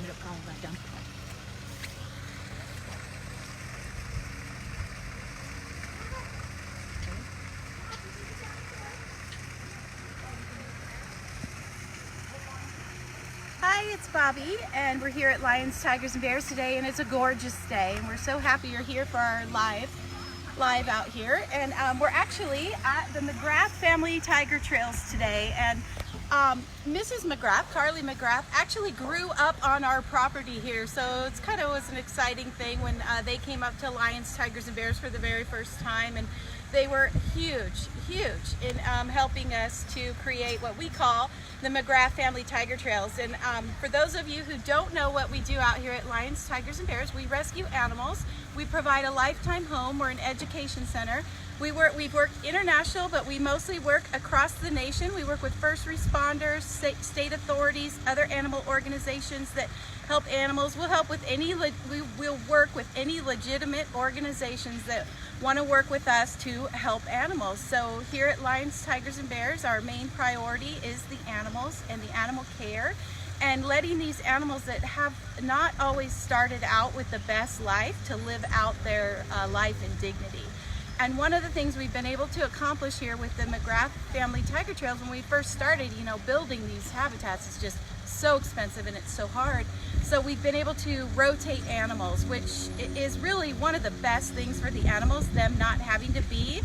Coming up, calling back down. Hi, it's Bobby, and we're here at Lions, Tigers, and Bears today, and it's a gorgeous day, and we're so happy you're here for our live out here. And we're actually at the McGrath Family Tiger Trails today, and Mrs. McGrath, Carly McGrath, actually grew up on our property here, so it's kind of was an exciting thing when they came up to Lions, Tigers, and Bears for the very first time, and they were huge in helping us to create what we call the McGrath Family Tiger Trails. And for those of you who don't know what we do out here at Lions, Tigers, and Bears, we rescue animals. We provide a lifetime home. We're an education center. We've worked international, but we mostly work across the nation. We work with first responders, state authorities, other animal organizations that help animals. We'll work with any legitimate organizations that want to work with us to help animals. So here at Lions, Tigers, and Bears, our main priority is the animals and the animal care, and letting these animals that have not always started out with the best life to live out their life in dignity. And one of the things we've been able to accomplish here with the McGrath Family Tiger Trails, when we first started, building these habitats is just so expensive and it's so hard. So we've been able to rotate animals, which is really one of the best things for the animals, them not having to be,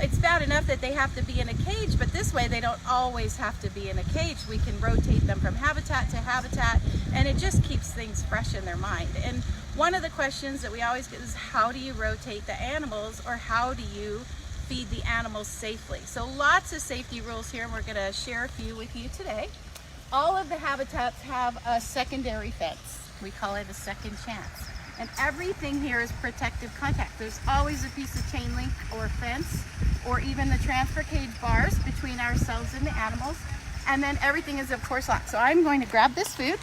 it's bad enough that they have to be in a cage, but this way they don't always have to be in a cage. We can rotate them from habitat to habitat, and it just keeps things fresh in their mind. And one of the questions that we always get is, how do you rotate the animals, or how do you feed the animals safely? So lots of safety rules here, and we're gonna share a few with you today. All of the habitats have a secondary fence. We call it a second chance. And everything here is protective contact. There's always a piece of chain link or fence, or even the transfer cage bars between ourselves and the animals. And then everything is, of course, locked. So I'm going to grab this food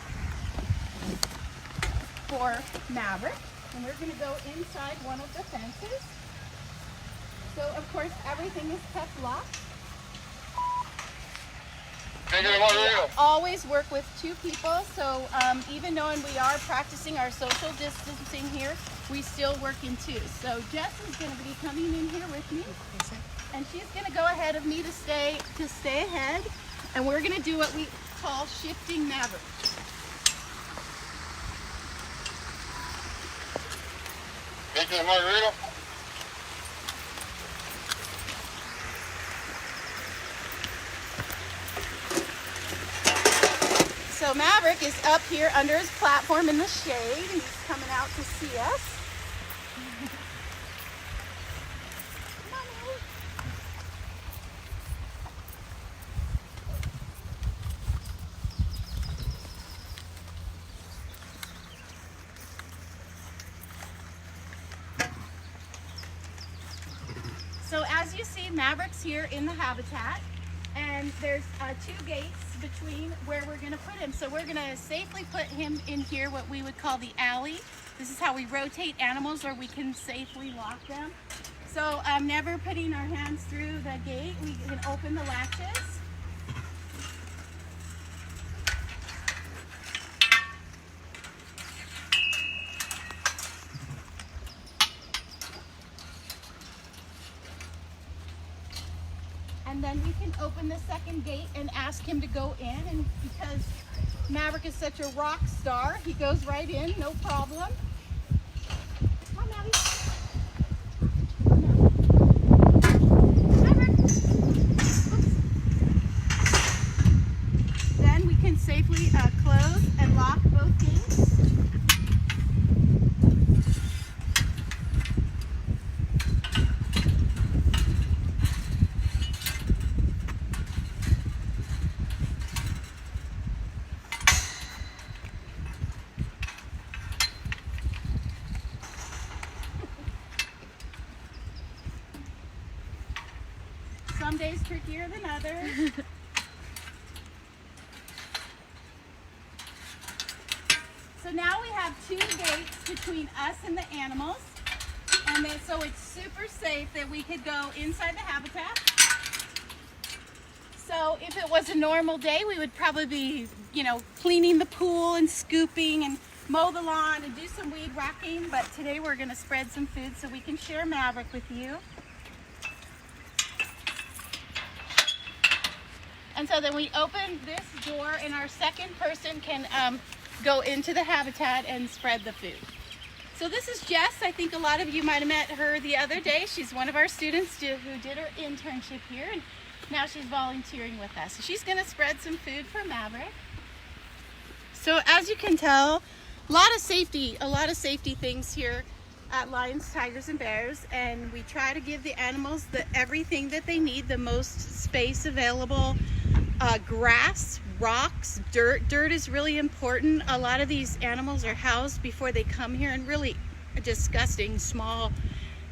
for Maverick, and we're going to go inside one of the fences. So, of course, everything is kept locked. We always work with two people, so even knowing we are practicing our social distancing here, we still work in twos. So Jess is going to be coming in here with me, and she's going to go ahead of me to stay ahead, and we're going to do what we call shifting Maverick. Making a margarita? So Maverick is up here under his platform in the shade, and he's coming out to see us. Come on, Maverick. So as you see, Maverick's here in the habitat, and there's two gates between where we're going to put him. So we're going to safely put him in here, what we would call the alley. This is how we rotate animals, or we can safely lock them. So never putting our hands through the gate. We can open the latches. And then we can open the second gate and ask him to go in. And because Maverick is such a rock star, he goes right in, no problem. Come on, Maddie. Maverick. Oops. Then we can safely close and lock both gates. Some days trickier than others. So now we have two gates between us and the animals, and then, so it's super safe that we could go inside the habitat So if it was a normal day, we would probably be, cleaning the pool and scooping and mow the lawn and do some weed whacking. But today we're going to spread some food so we can share Maverick with you. And so then we open this door and our second person can go into the habitat and spread the food. So this is Jess. I think a lot of you might have met her the other day. She's one of our students who did her internship here, and now she's volunteering with us. So she's going to spread some food for Maverick. So as you can tell, a lot of safety things here at Lions, Tigers, and Bears, and we try to give the animals everything that they need, the most space available, grass, rocks, dirt. Dirt is really important. A lot of these animals are housed before they come here in really disgusting small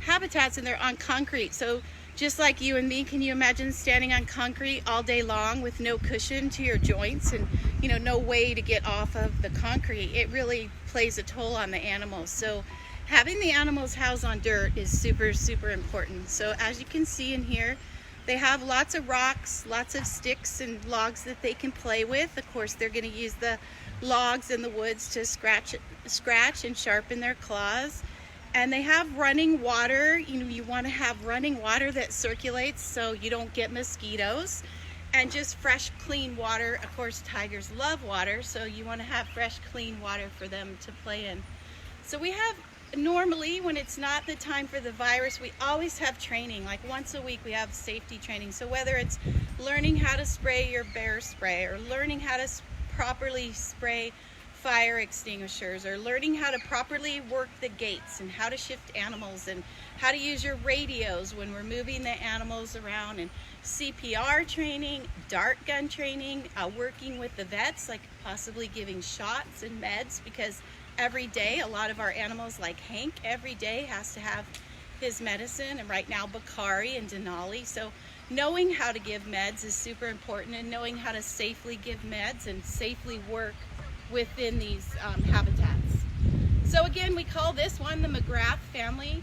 habitats, and they're on concrete. So just like you and me, can you imagine standing on concrete all day long with no cushion to your joints and no way to get off of the concrete? It really plays a toll on the animals. So having the animals housed on dirt is super, super important. So as you can see in here, they have lots of rocks, lots of sticks and logs that they can play with. Of course, they're going to use the logs and the woods to scratch and sharpen their claws. And they have running water. You want to have running water that circulates so you don't get mosquitoes. And just fresh, clean water. Of course, tigers love water, so you want to have fresh, clean water for them to play in. So we have, normally when it's not the time for the virus, we always have training. Like once a week we have safety training. So whether it's learning how to spray your bear spray, or learning how to properly spray fire extinguishers, or learning how to properly work the gates and how to shift animals and how to use your radios when we're moving the animals around, and CPR training, dart gun training, working with the vets, like possibly giving shots and meds, because every day a lot of our animals, like Hank, every day has to have his medicine, and right now Bakari and Denali. So knowing how to give meds is super important, and knowing how to safely give meds and safely work within these habitats. So again, we call this one the McGrath family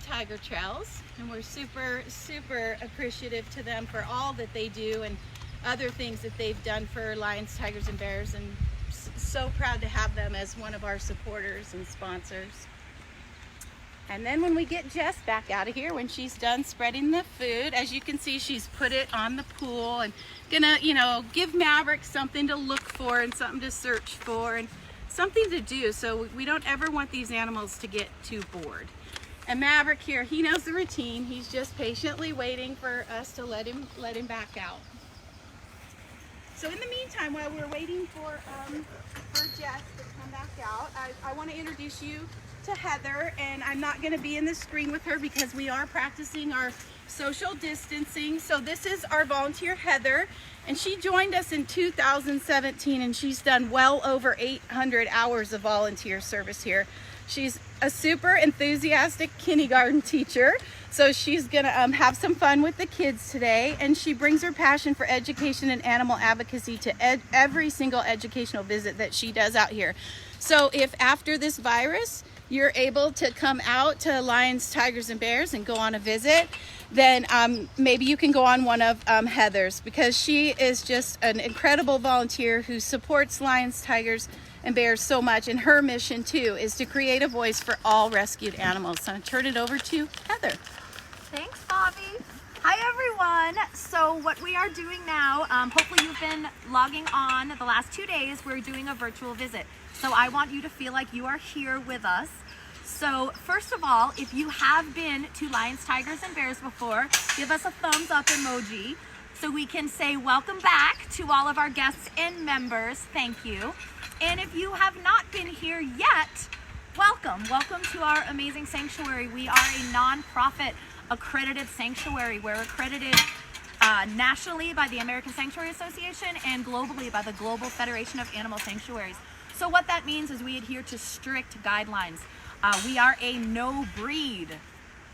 tiger trails, and we're super, super appreciative to them for all that they do and other things that they've done for Lions, Tigers, and Bears, and so proud to have them as one of our supporters and sponsors. And then when we get Jess back out of here, when she's done spreading the food, as you can see, she's put it on the pool and gonna, give Maverick something to look for and something to search for and something to do. So we don't ever want these animals to get too bored. And Maverick here, he knows the routine. He's just patiently waiting for us to let him back out. So in the meantime, while we're waiting for Jess to come back out, I want to introduce you to Heather, and I'm not going to be in the screen with her because we are practicing our social distancing. So this is our volunteer Heather, and she joined us in 2017, and she's done well over 800 hours of volunteer service here. She's a super enthusiastic kindergarten teacher, so she's gonna have some fun with the kids today, and she brings her passion for education and animal advocacy to every single educational visit that she does out here. So if after this virus you're able to come out to Lions, Tigers, and Bears and go on a visit, then maybe you can go on one of Heather's, because she is just an incredible volunteer who supports Lions, Tigers, and Bears so much, and her mission too is to create a voice for all rescued animals. So I'm gonna turn it over to Heather. Thanks, Bobby. Hi everyone. So what we are doing now, hopefully you've been logging on the last 2 days, we're doing a virtual visit. So I want you to feel like you are here with us. So first of all, if you have been to Lions, Tigers, and Bears before, give us a thumbs up emoji so we can say welcome back to all of our guests and members. Thank you. And if you have not been here yet, welcome. Welcome to our amazing sanctuary. We are a nonprofit accredited sanctuary. We're accredited nationally by the American Sanctuary Association and globally by the Global Federation of Animal Sanctuaries. So what that means is we adhere to strict guidelines. We are a no breed,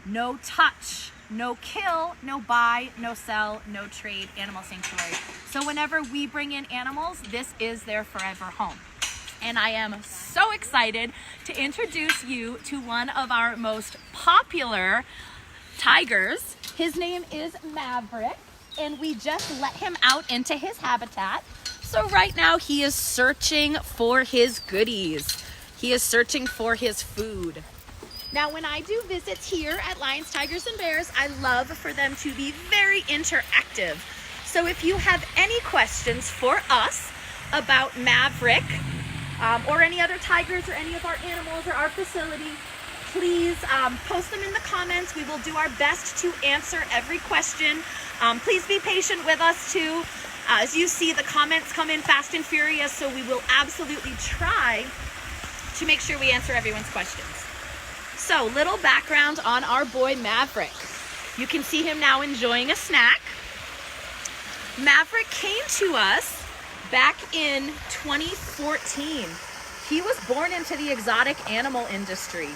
no touch, no kill, no buy, no sell, no trade animal sanctuary. So whenever we bring in animals, this is their forever home. And I am so excited to introduce you to one of our most popular tigers. His name is Maverick. and we just let him out into his habitat. So right now he is searching for his goodies. He is searching for his food. Now, when I do visits here at Lions, Tigers, and Bears, I love for them to be very interactive. So if you have any questions for us about Maverick or any other tigers or any of our animals or our facility, please post them in the comments. We will do our best to answer every question. Please be patient with us too. As you see, the comments come in fast and furious, so we will absolutely try to make sure we answer everyone's questions. So, little background on our boy Maverick. You can see him now enjoying a snack. Maverick came to us back in 2014. He was born into the exotic animal industry.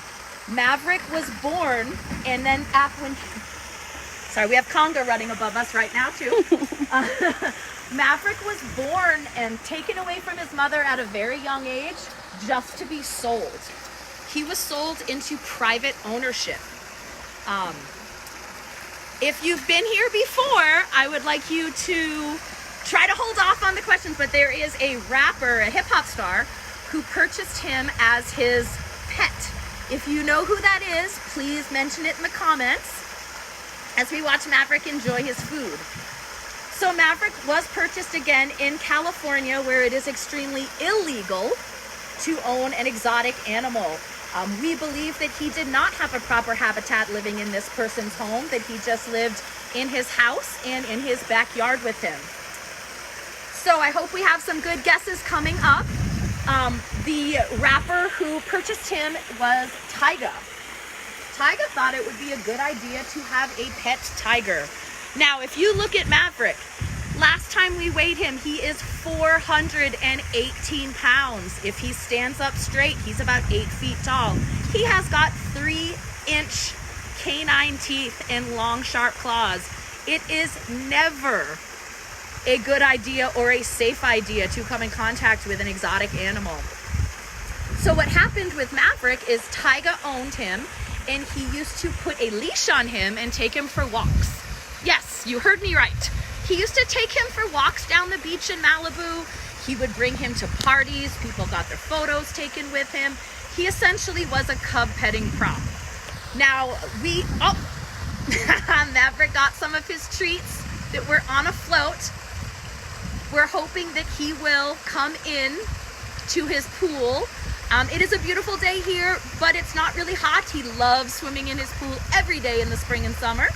Maverick was born, and then sorry, we have Conga running above us right now too. Maverick was born and taken away from his mother at a very young age just to be sold. He was sold into private ownership. If you've been here before, I would like you to try to hold off on the questions, but there is a rapper, a hip hop star, who purchased him as his pet. If you know who that is, please mention it in the comments as we watch Maverick enjoy his food. So Maverick was purchased again in California, where it is extremely illegal to own an exotic animal. We believe that he did not have a proper habitat living in this person's home, that he just lived in his house and in his backyard with him. So I hope we have some good guesses coming up. The rapper who purchased him was Tyga. Tyga thought it would be a good idea to have a pet tiger. Now, if you look at Maverick, last time we weighed him, he is 418 pounds. If he stands up straight, he's about 8 feet tall. He has got 3-inch canine teeth and long, sharp claws. It is never a good idea or a safe idea to come in contact with an exotic animal. So what happened with Maverick is Tyga owned him, and he used to put a leash on him and take him for walks. Yes, you heard me right. He used to take him for walks down the beach in Malibu. He would bring him to parties. People got their photos taken with him. He essentially was a cub petting prop. Now, Maverick got some of his treats that were on a float. We're hoping that he will come in to his pool. It is a beautiful day here, but it's not really hot. He loves swimming in his pool every day in the spring and summer.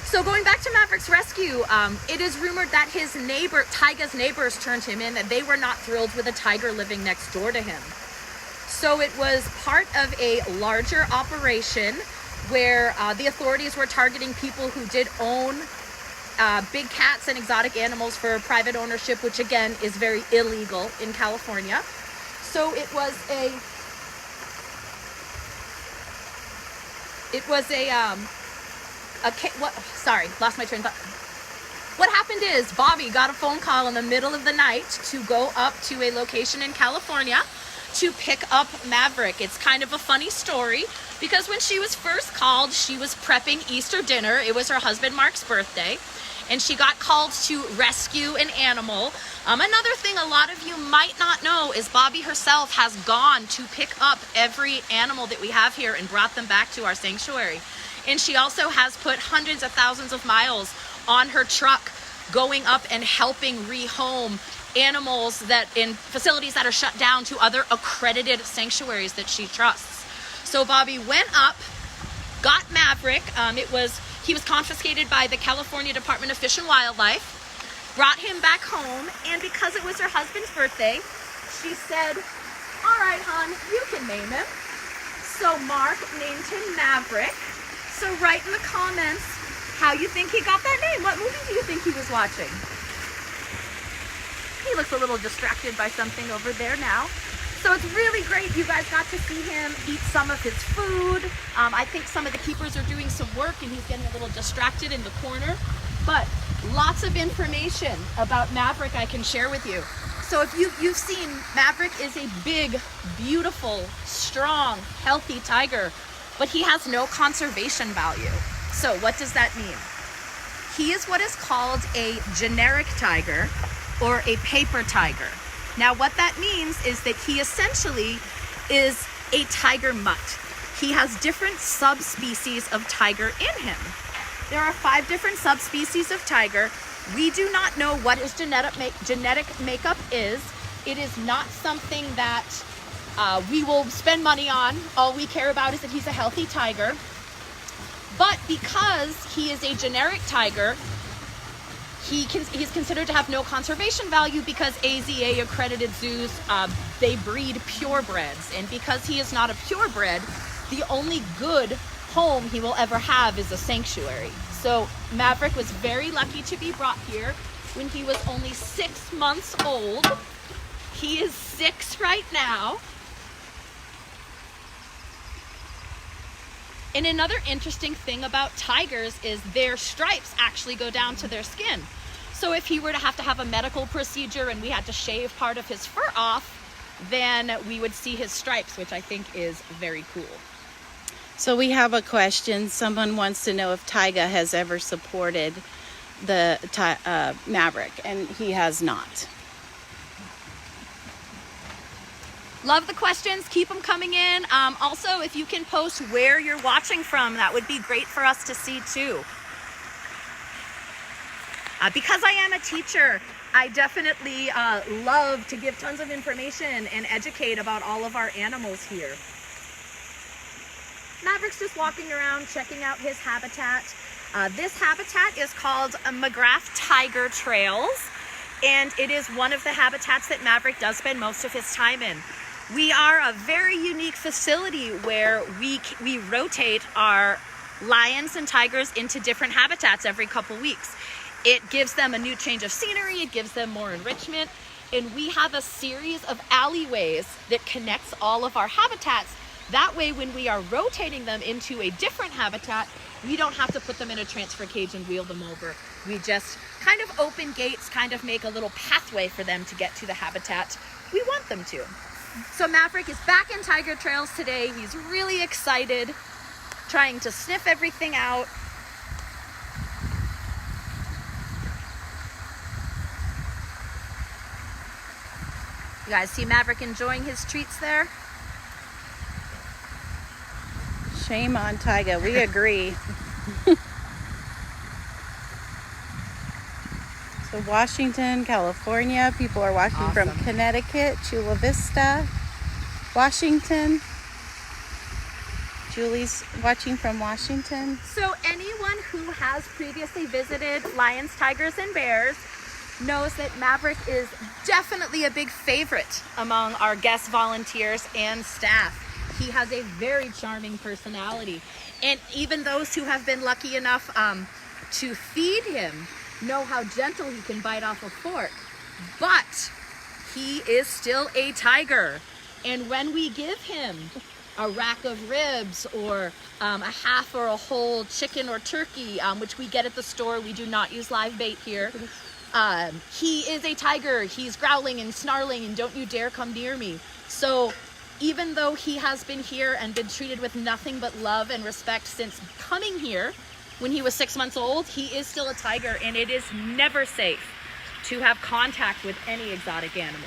So going back to Maverick's rescue, it is rumored that his neighbor, Tyga's neighbors, turned him in, and they were not thrilled with a tiger living next door to him. So it was part of a larger operation where the authorities were targeting people who did own big cats and exotic animals for private ownership, which again is very illegal in California. So sorry, lost my train of thought. What happened is Bobby got a phone call in the middle of the night to go up to a location in California to pick up Maverick. It's kind of a funny story because when she was first called, she was prepping Easter dinner. It was her husband Mark's birthday, and she got called to rescue an animal. Another thing a lot of you might not know is Bobby herself has gone to pick up every animal that we have here and brought them back to our sanctuary. And she also has put hundreds of thousands of miles on her truck going up and helping rehome animals that in facilities that are shut down to other accredited sanctuaries that she trusts. So Bobby went up, got Maverick. He was confiscated by the California Department of Fish and Wildlife, brought him back home, and because it was her husband's birthday, she said, all right, hon, you can name him. So Mark named him Maverick. So write in the comments how you think he got that name. What movie do you think he was watching? He looks a little distracted by something over there now. So it's really great you guys got to see him eat some of his food. I think some of the keepers are doing some work and he's getting a little distracted in the corner. But lots of information about Maverick I can share with you. So if you've seen, Maverick is a big, beautiful, strong, healthy tiger, but he has no conservation value. So what does that mean? He is what is called a generic tiger or a paper tiger. Now what that means is that he essentially is a tiger mutt. He has different subspecies of tiger in him. There are 5 different subspecies of tiger. We do not know what his genetic makeup is. It is not something that we will spend money on. All we care about is that he's a healthy tiger. But because he is a generic tiger, he's considered to have no conservation value because AZA accredited zoos, they breed purebreds. And because he is not a purebred, the only good home he will ever have is a sanctuary. So Maverick was very lucky to be brought here when he was only 6 months old. He is 6 right now. And another interesting thing about tigers is their stripes actually go down to their skin. So if he were to have a medical procedure and we had to shave part of his fur off, then we would see his stripes, which I think is very cool. So we have a question. Someone wants to know if Tyga has ever supported the Maverick, and he has not. Love the questions. Keep them coming in. Also, if you can post where you're watching from, that would be great for us to see too. Because I am a teacher, I definitely love to give tons of information and educate about all of our animals here. Maverick's just walking around, checking out his habitat. This habitat is called McGrath Tiger Trails, and it is one of the habitats that Maverick does spend most of his time in. We are a very unique facility where we rotate our lions and tigers into different habitats every couple weeks. It gives them a new change of scenery, it gives them more enrichment, and we have a series of alleyways that connects all of our habitats. That way, when we are rotating them into a different habitat, we don't have to put them in a transfer cage and wheel them over. We just kind of open gates, kind of make a little pathway for them to get to the habitat we want them to. So Maverick is back in Tiger Trails today. He's really excited, trying to sniff everything out. You guys see Maverick enjoying his treats there? Shame on Tyga. We agree. So Washington, California. People are watching Awesome. from Connecticut, Chula Vista, Washington. Julie's watching from Washington. So anyone who has previously visited lions, tigers, and bears knows that Maverick is definitely a big favorite among our guest volunteers and staff. He has a very charming personality. And even those who have been lucky enough to feed him know how gentle he can bite off a fork. But he is still a tiger. And when we give him a rack of ribs or a half or a whole chicken or turkey, which we get at the store, we do not use live bait here. He is a tiger. He's growling and snarling and don't you dare come near me. So even though he has been here and been treated with nothing but love and respect since coming here when he was 6 months old, he is still a tiger, and it is never safe to have contact with any exotic animals.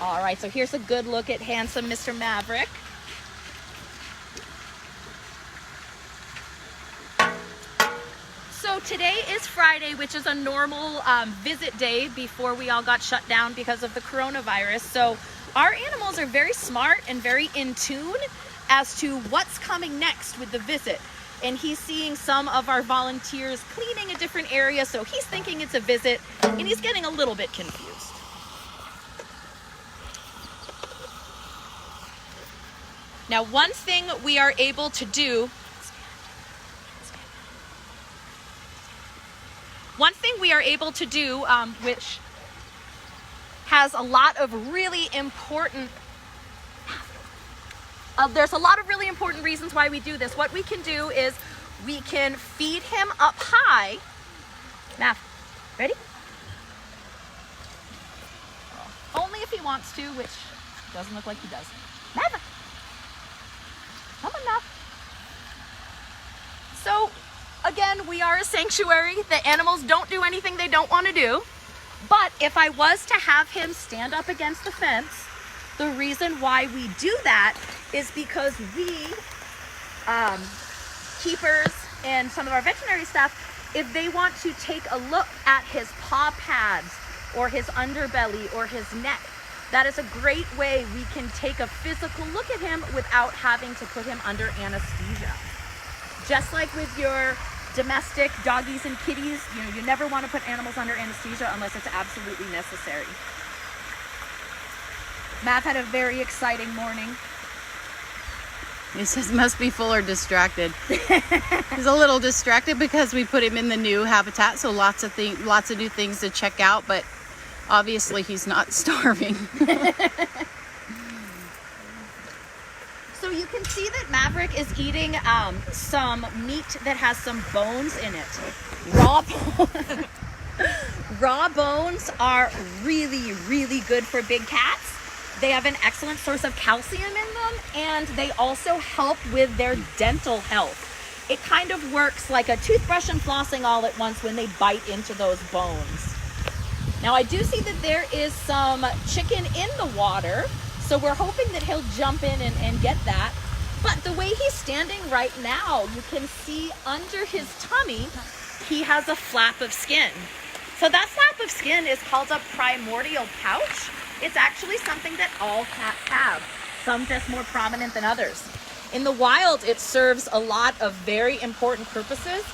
All right, so here's a good look at handsome Mr. Maverick. So today is Friday, which is a normal visit day before we all got shut down because of the coronavirus. So our animals are very smart and very in tune as to what's coming next with the visit. And he's seeing some of our volunteers cleaning a different area, so he's thinking it's a visit, and he's getting a little bit confused. Now, one thing we are able to do, which has a lot of really important, there's a lot of really important reasons why we do this. What we can do is we can feed him up high. Now, Ready? Only if he wants to, which doesn't look like he does. Maverick! Come on now. So, again, we are a sanctuary. The animals don't do anything they don't want to do. But if I was to have him stand up against the fence, the reason why we do that is because we, keepers and some of our veterinary staff, if they want to take a look at his paw pads or his underbelly or his neck, that is a great way we can take a physical look at him without having to put him under anesthesia. Just like with your domestic doggies and kitties, you never want to put animals under anesthesia unless it's absolutely necessary. Matt had a very exciting morning. He says must be full or distracted. He's a little distracted because we put him in the new habitat, so lots of new things to check out, but obviously he's not starving. So you can see that Maverick is eating some meat that has some bones in it. Raw bones are really, really good for big cats. They have an excellent source of calcium in them, and they also help with their dental health. It kind of works like a toothbrush and flossing all at once when they bite into those bones. Now I do see that there is some chicken in the water, so we're hoping that he'll jump in and get that. But the way he's standing right now, you can see under his tummy, he has a flap of skin. So that flap of skin is called a primordial pouch. It's actually something that all cats have, some just more prominent than others. In the wild, it serves a lot of very important purposes.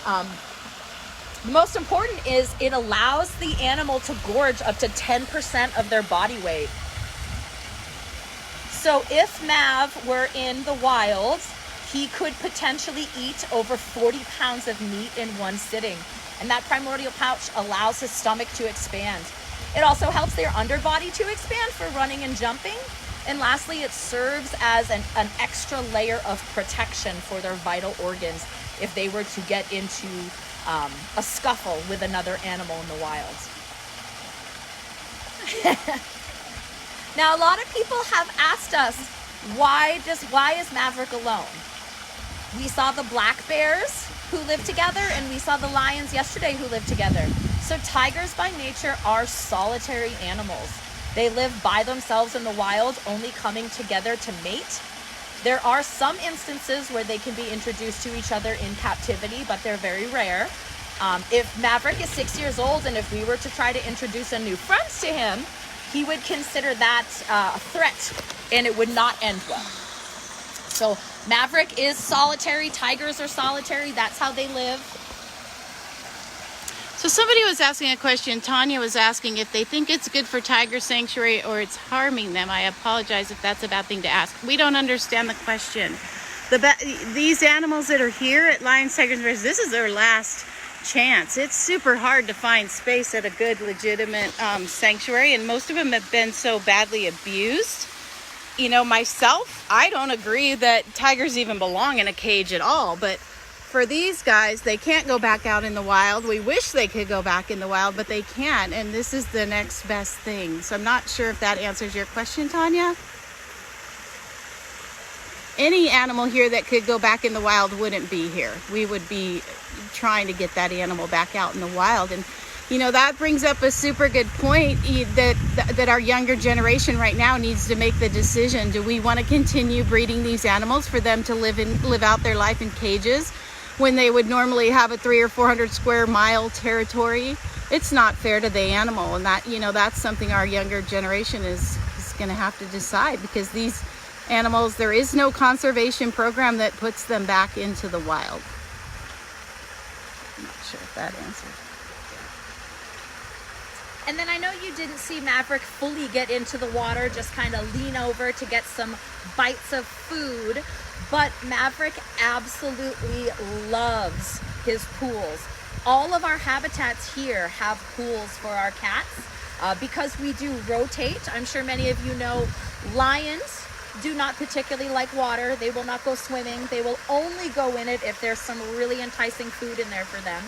The most important is it allows the animal to gorge up to 10% of their body weight. So if Mav were in the wild, he could potentially eat over 40 pounds of meat in one sitting. And that primordial pouch allows his stomach to expand. It also helps their underbody to expand for running and jumping. And lastly, it serves as an extra layer of protection for their vital organs if they were to get into a scuffle with another animal in the wild. Now, a lot of people have asked us, why is Maverick alone? We saw the black bears who live together, and we saw the lions yesterday who live together. So tigers by nature are solitary animals. They live by themselves in the wild, only coming together to mate. There are some instances where they can be introduced to each other in captivity, but they're very rare. If Maverick is 6 years old and if we were to try to introduce a new friend to him, he would consider that a threat and it would not end well. So Maverick is solitary, tigers are solitary, that's how they live. So somebody was asking a question. Tanya was asking if they think it's good for tiger sanctuary or it's harming them. I apologize if that's a bad thing to ask. We don't understand the question. These animals that are here at Lions, Tigers, and Bears, this is their last chance. It's super hard to find space at a good, legitimate sanctuary, and most of them have been so badly abused. You know, myself, I don't agree that tigers even belong in a cage at all, but for these guys, they can't go back out in the wild. We wish they could go back in the wild, but they can't, and this is the next best thing. So I'm not sure if that answers your question, Tanya. Any animal here that could go back in the wild wouldn't be here. We would be trying to get that animal back out in the wild. And you know, that brings up a super good point that our younger generation right now needs to make the decision. Do we want to continue breeding these animals for them to live out their life in cages when they would normally have a 300 or 400 square mile territory? It's not fair to the animal, and that, you know, that's something our younger generation is going to have to decide, because these animals, there is no conservation program that puts them back into the wild. I'm not sure if that answers. And then I know you didn't see Maverick fully get into the water, just kind of lean over to get some bites of food, but Maverick absolutely loves his pools. All of our habitats here have pools for our cats because we do rotate. I'm sure many of you know lions do not particularly like water. They will not go swimming. They will only go in it if there's some really enticing food in there for them.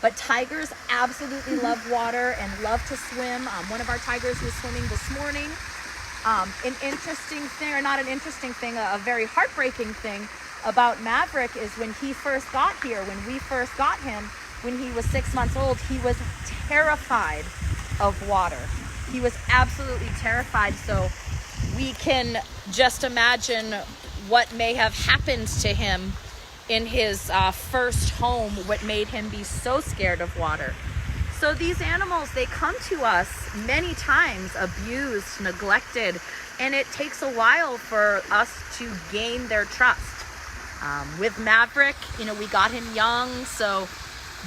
But tigers absolutely love water and love to swim. One of our tigers was swimming this morning. An interesting thing, or not an interesting thing, a very heartbreaking thing about Maverick is when he first got here, when we first got him, when he was 6 months old, he was terrified of water. He was absolutely terrified. So we can just imagine what may have happened to him in his first home, what made him be so scared of water. So these animals, they come to us many times abused, neglected, and it takes a while for us to gain their trust. With Maverick, we got him young, so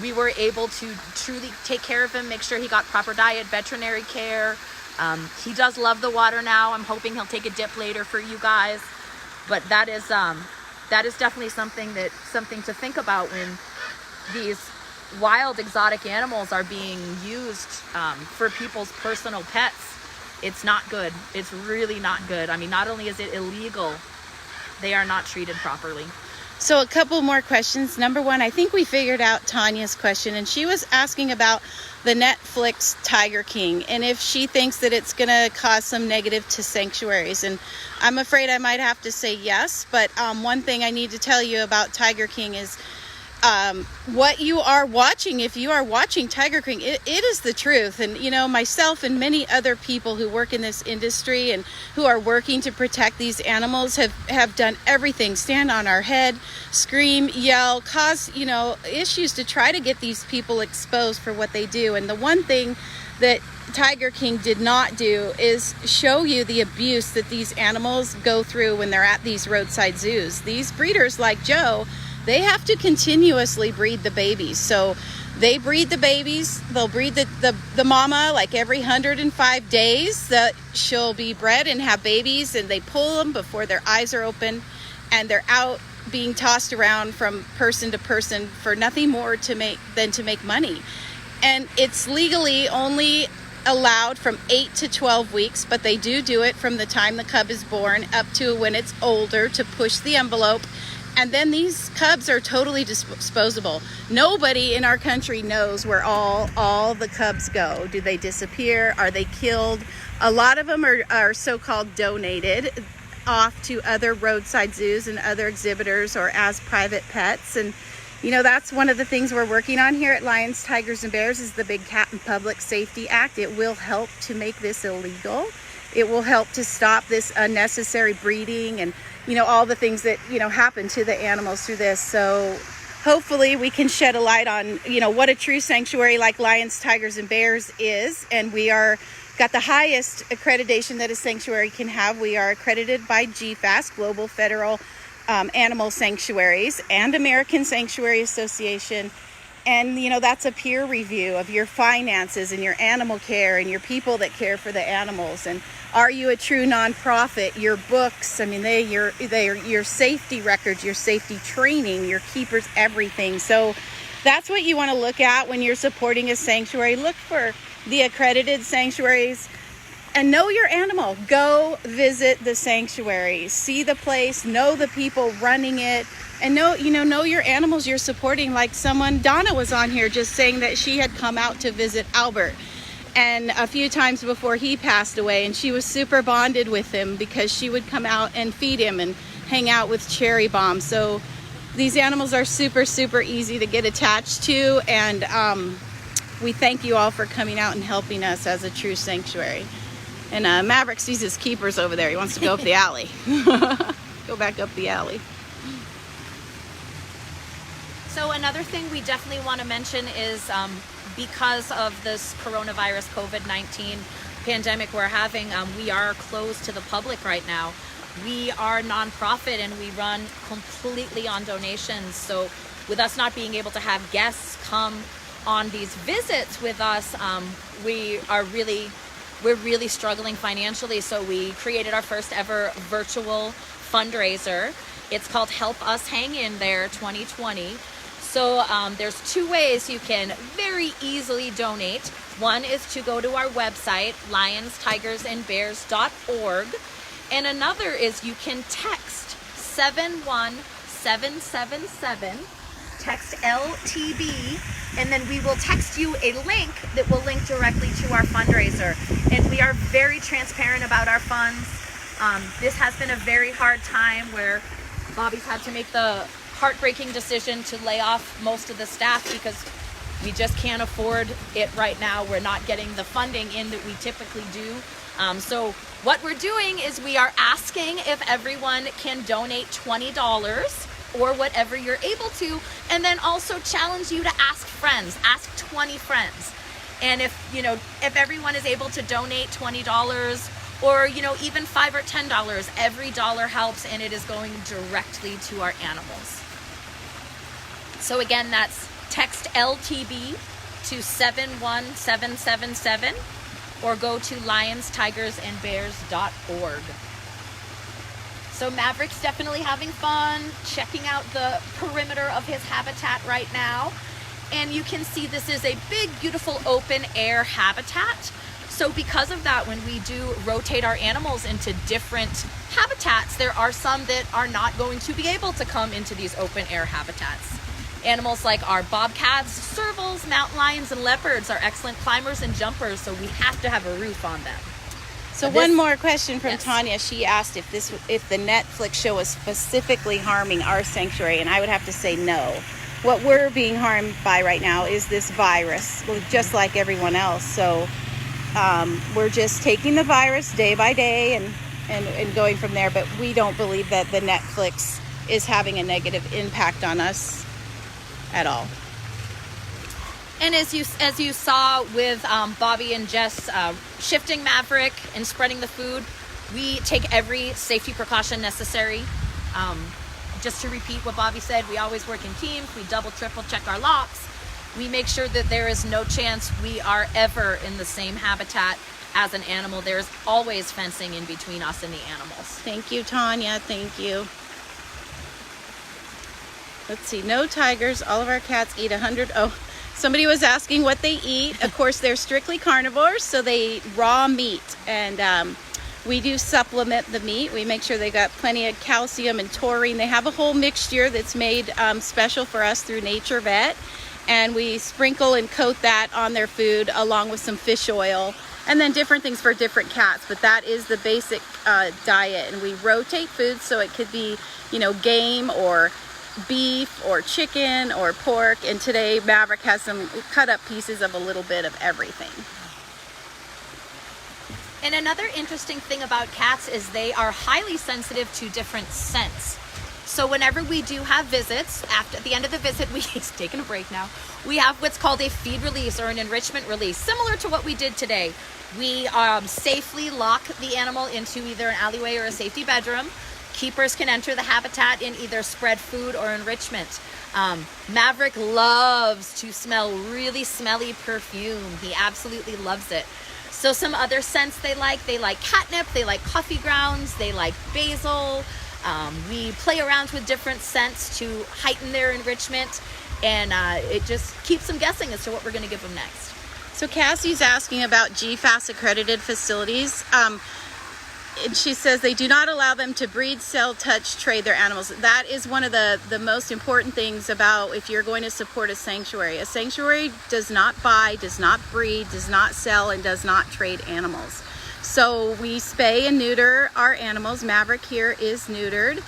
we were able to truly take care of him, make sure he got proper diet, veterinary care. He does love the water now. I'm hoping he'll take a dip later for you guys. But that is definitely something to think about when these wild exotic animals are being used for people's personal pets. It's not good. It's really not good. I mean, not only is it illegal, they are not treated properly. So a couple more questions. Number one, I think we figured out Tanya's question, and she was asking about the Netflix Tiger King and if she thinks that it's going to cause some negative to sanctuaries. And I'm afraid I might have to say yes, but one thing I need to tell you about Tiger King is what you are watching. If you are watching Tiger King, it is the truth. And myself and many other people who work in this industry and who are working to protect these animals have done everything, stand on our head, scream, yell, cause issues to try to get these people exposed for what they do. And the one thing that Tiger King did not do is show you the abuse that these animals go through when they're at these roadside zoos. These breeders like Joe, they have to continuously breed the babies. So they breed the babies. They'll breed the mama like every 105 days that she'll be bred and have babies, and they pull them before their eyes are open, and they're out being tossed around from person to person for nothing more than to make money. And it's legally only allowed from 8 to 12 weeks, but they do it from the time the cub is born up to when it's older to push the envelope. And then these cubs are totally disposable. Nobody in our country knows where all the cubs go. Do they disappear? Are they killed? A lot of them are so-called donated off to other roadside zoos and other exhibitors or as private pets. And that's one of the things we're working on here at Lions, Tigers, and Bears is the Big Cat and Public Safety Act. It will help to make this illegal. It will help to stop this unnecessary breeding and all the things that happen to the animals through this. So hopefully we can shed a light on what a true sanctuary like Lions, Tigers, and Bears is. And we got the highest accreditation that a sanctuary can have. We are accredited by GFAS, Global Federal Animal Sanctuaries, and American Sanctuary Association. And that's a peer review of your finances and your animal care and your people that care for the animals. And are you a true nonprofit? Your books, I mean, they are your safety records, your safety training, your keepers, everything. So that's what you want to look at when you're supporting a sanctuary. Look for the accredited sanctuaries and know your animal. Go visit the sanctuary, see the place, know the people running it, and know your animals you're supporting. Like Donna was on here just saying that she had come out to visit Albert and a few times before he passed away, and she was super bonded with him because she would come out and feed him and hang out with Cherry Bomb. So these animals are super, super easy to get attached to, and we thank you all for coming out and helping us as a true sanctuary. And Maverick sees his keepers over there. He wants to go up the alley. Go back up the alley. So another thing we definitely want to mention is because of this coronavirus COVID-19 pandemic we're having, we are closed to the public right now. We are nonprofit and we run completely on donations. So with us not being able to have guests come on these visits with us, we're really struggling financially. So we created our first ever virtual fundraiser. It's called Help Us Hang In There 2020. So there's two ways you can very easily donate. One is to go to our website, lionstigersandbears.org. And another is you can text 71777, text LTB and then we will text you a link that will link directly to our fundraiser. And we are very transparent about our funds. This has been a very hard time where Bobby's had to make the heartbreaking decision to lay off most of the staff because we just can't afford it right now. We're not getting the funding in that we typically do. So what we're doing is we are asking if everyone can donate $20 or whatever you're able to, and then also challenge you to ask friends, ask 20 friends. And if everyone is able to donate $20 or even $5 or $10, every dollar helps, and it is going directly to our animals. So again, that's text LTB to 71777 or go to lionstigersandbears.org. So Maverick's definitely having fun checking out the perimeter of his habitat right now. And you can see this is a big, beautiful open air habitat. So because of that, when we do rotate our animals into different habitats, there are some that are not going to be able to come into these open air habitats. Animals like our bobcats, servals, mountain lions, and leopards are excellent climbers and jumpers, so we have to have a roof on them. So one more question from Tanya. She asked if the Netflix show was specifically harming our sanctuary, and I would have to say no. What we're being harmed by right now is this virus, just like everyone else. So we're just taking the virus day by day and going from there, but we don't believe that the Netflix is having a negative impact on us at all. And as you saw with Bobby and Jess shifting Maverick and spreading the food, we take every safety precaution necessary. Just to repeat what Bobby said, we always work in teams. We double, triple check our locks. We make sure that there is no chance we are ever in the same habitat as an animal. There's always fencing in between us and the animals. Thank you, Tanya. Thank you. Let's see. No tigers. All of our cats eat 100. Oh, somebody was asking what they eat. Of course, they're strictly carnivores, so they eat raw meat. And we do supplement the meat. We make sure they got plenty of calcium and taurine. They have a whole mixture that's made special for us through Nature Vet. And we sprinkle and coat that on their food along with some fish oil. And then different things for different cats. But that is the basic diet. And we rotate foods, so it could be, game or beef or chicken or pork, and today Maverick has some cut up pieces of a little bit of everything. And another interesting thing about cats is they are highly sensitive to different scents. So whenever we do have visits, at the end of the visit, he's taking a break now, we have what's called a feed release or an enrichment release, similar to what we did today. We safely lock the animal into either an alleyway or a safety bedroom. Keepers can enter the habitat in either spread food or enrichment. Maverick loves to smell really smelly perfume. He absolutely loves it. So some other scents they like catnip, they like coffee grounds, they like basil. We play around with different scents to heighten their enrichment, and it just keeps them guessing as to what we're going to give them next. So Cassie's asking about GFAS accredited facilities. And she says they do not allow them to breed, sell, touch, trade their animals. That is one of the most important things about if you're going to support a sanctuary. A sanctuary does not buy, does not breed, does not sell, and does not trade animals. So we spay and neuter our animals. Maverick here is neutered.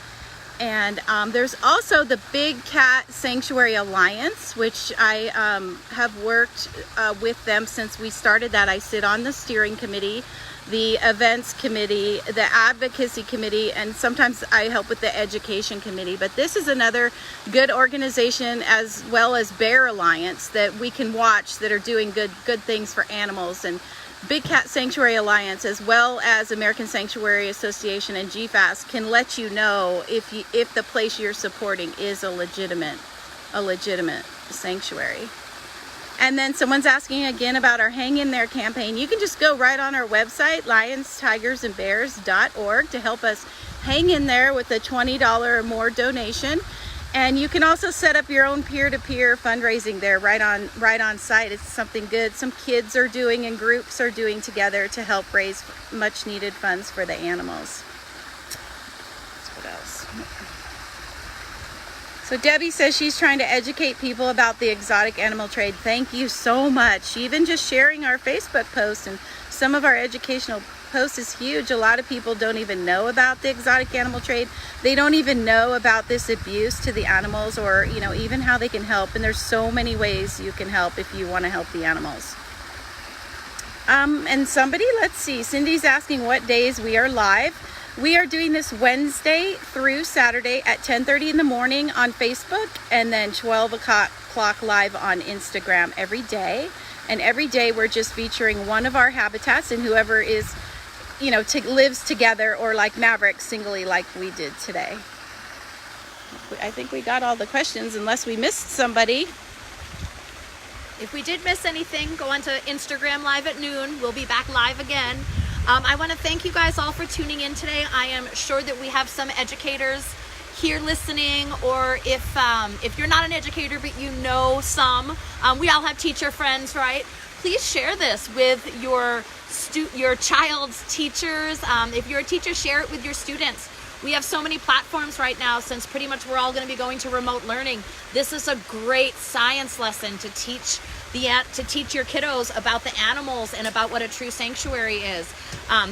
And there's also the Big Cat Sanctuary Alliance, which I have worked with them since we started that. I sit on the steering committee, the events committee, the advocacy committee, and sometimes I help with the education committee. But this is another good organization, as well as Bear Alliance, that we can watch that are doing good things for animals. And Big Cat Sanctuary Alliance, as well as American Sanctuary Association and GFAS, can let you know if the place you're supporting is a legitimate sanctuary. And then someone's asking again about our Hang In There campaign. You can just go right on our website, lionstigersandbears.org, to help us hang in there with a $20 or more donation. And you can also set up your own peer-to-peer fundraising there right on site. It's something good some kids are doing and groups are doing together to help raise much needed funds for the animals. What else? So Debbie says she's trying to educate people about the exotic animal trade. Thank you so much. Even just sharing our Facebook post and some of our educational posts is huge. A lot of people don't even know about the exotic animal trade. They don't even know about this abuse to the animals, or even how they can help. And there's so many ways you can help if you want to help the animals. And somebody, let's see, Cindy's asking what days we are live. We are doing this Wednesday through Saturday at 10:30 in the morning on Facebook, and then 12 o'clock live on Instagram every day. And every day we're just featuring one of our habitats, and whoever is, lives together, or like Maverick, singly, like we did today. I think we got all the questions, unless we missed somebody. If we did miss anything, go on to Instagram Live at noon. We'll be back live again. I want to thank you guys all for tuning in today. I am sure that we have some educators here listening, or if you're not an educator but you know some, we all have teacher friends, right? Please share this with your child's teachers. If you're a teacher, share it with your students. We have so many platforms right now, since pretty much we're all going to be going to remote learning. This is a great science lesson to teach your kiddos about the animals and about what a true sanctuary is.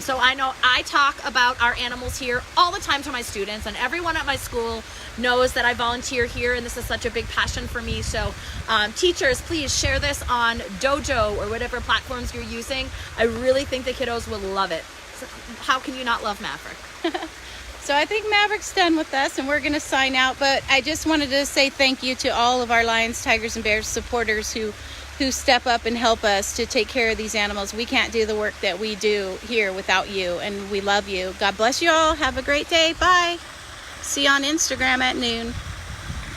So I know I talk about our animals here all the time to my students, and everyone at my school knows that I volunteer here, and this is such a big passion for me. So teachers, please share this on Dojo or whatever platforms you're using. I really think the kiddos will love it. So how can you not love Maverick? So I think Maverick's done with us, and we're going to sign out. But I just wanted to say thank you to all of our Lions, Tigers, and Bears supporters who step up and help us to take care of these animals. We can't do the work that we do here without you, and we love you. God bless you all. Have a great day. Bye. See you on Instagram at noon.